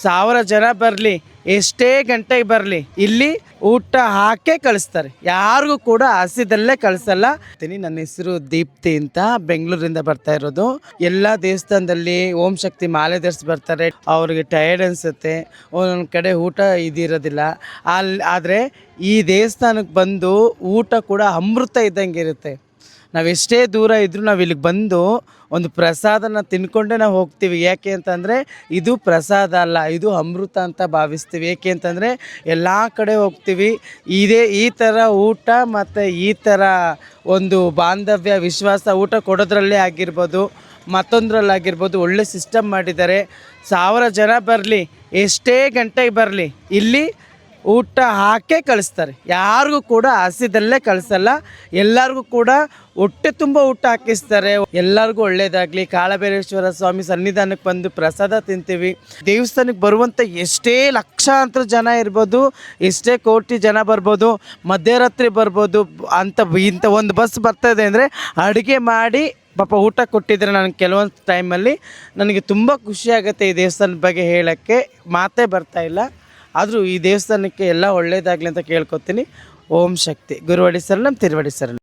1000 ಜನ ಬರಲಿ, ಎಷ್ಟೇ ಗಂಟೆಗೆ ಬರಲಿ, ಇಲ್ಲಿ ಊಟ ಹಾಕೇ ಕಳಿಸ್ತಾರೆ. ಯಾರಿಗೂ ಕೂಡ ಹಸಿದಲ್ಲೇ ಕಳಿಸಲ್ಲ. ನನ್ನ ಹೆಸರು ದೀಪ್ತಿ ಅಂತ, ಬೆಂಗಳೂರಿಂದ ಬರ್ತಾ ಇರೋದು. ಎಲ್ಲ ದೇವಸ್ಥಾನದಲ್ಲಿ ಓಂ ಶಕ್ತಿ ಮಾಲೆ ಧರಿಸಿ ಬರ್ತಾರೆ. ಅವ್ರಿಗೆ ಟಯರ್ಡ್ ಅನಿಸುತ್ತೆ, ಒಂದೊಂದು ಕಡೆ ಊಟ ಇದಿರೋದಿಲ್ಲ. ಆದರೆ ಈ ದೇವಸ್ಥಾನಕ್ಕೆ ಬಂದು ಊಟ ಕೂಡ ಅಮೃತ ಇದ್ದಂಗೆ ಇರುತ್ತೆ. ನಾವೆಷ್ಟೇ ದೂರ ಇದ್ದರೂ ನಾವು ಇಲ್ಲಿಗೆ ಬಂದು ಒಂದು ಪ್ರಸಾದನ ತಿನ್ಕೊಂಡೇ ನಾವು ಹೋಗ್ತೀವಿ. ಯಾಕೆ ಅಂತಂದರೆ ಇದು ಪ್ರಸಾದ ಅಲ್ಲ, ಇದು ಅಮೃತ ಅಂತ ಭಾವಿಸ್ತೀವಿ. ಏಕೆ ಅಂತಂದರೆ ಎಲ್ಲ ಕಡೆ ಹೋಗ್ತೀವಿ, ಈ ಥರ ಊಟ ಮತ್ತು ಈ ಥರ ಒಂದು ಬಾಂಧವ್ಯ ವಿಶ್ವಾಸ ಊಟ ಕೊಡೋದ್ರಲ್ಲೇ ಆಗಿರ್ಬೋದು, ಮತ್ತೊಂದರಲ್ಲಾಗಿರ್ಬೋದು, ಒಳ್ಳೆ ಸಿಸ್ಟಮ್ ಮಾಡಿದ್ದಾರೆ. 1000 ಜನ ಬರಲಿ, ಎಷ್ಟೇ ಗಂಟೆಗೆ ಬರಲಿ, ಇಲ್ಲಿ ಊಟ ಹಾಕೇ ಕಳಿಸ್ತಾರೆ. ಯಾರಿಗೂ ಕೂಡ ಹಸಿದಲ್ಲೇ ಕಳಿಸಲ್ಲ. ಎಲ್ಲರಿಗೂ ಕೂಡ ಹೊಟ್ಟೆ ತುಂಬ ಊಟ ಹಾಕಿಸ್ತಾರೆ. ಎಲ್ಲರಿಗೂ ಒಳ್ಳೆಯದಾಗಲಿ. ಕಾಳಭೈರೇಶ್ವರ ಸ್ವಾಮಿ ಸನ್ನಿಧಾನಕ್ಕೆ ಬಂದು ಪ್ರಸಾದ ತಿಂತೀವಿ. ದೇವಸ್ಥಾನಕ್ಕೆ ಬರುವಂಥ ಎಷ್ಟೇ ಲಕ್ಷಾಂತರ ಜನ ಇರ್ಬೋದು, ಎಷ್ಟೇ ಕೋಟಿ ಜನ ಬರ್ಬೋದು, ಮಧ್ಯರಾತ್ರಿ ಬರ್ಬೋದು ಇಂಥ ಒಂದು ಬಸ್ ಬರ್ತಾಯಿದೆ ಅಂದರೆ ಅಡುಗೆ ಮಾಡಿ ಪಾಪ ಊಟ ಕೊಟ್ಟಿದ್ರೆ ನನಗೆ ಕೆಲವೊಂದು ಟೈಮಲ್ಲಿ ನನಗೆ ತುಂಬ ಖುಷಿಯಾಗುತ್ತೆ. ಈ ದೇವಸ್ಥಾನದ ಬಗ್ಗೆ ಹೇಳೋಕ್ಕೆ ಮಾತೇ ಬರ್ತಾಯಿಲ್ಲ. ಆದರೂ ಈ ದೇವಸ್ಥಾನಕ್ಕೆ ಎಲ್ಲ ಒಳ್ಳೆಯದಾಗಲಿ ಅಂತ ಕೇಳ್ಕೊತೀನಿ. ಓಂ ಶಕ್ತಿ. ಗುರುವಡಿ ಶರಣಂ, ತಿರುವಡಿ ಶರಣಂ.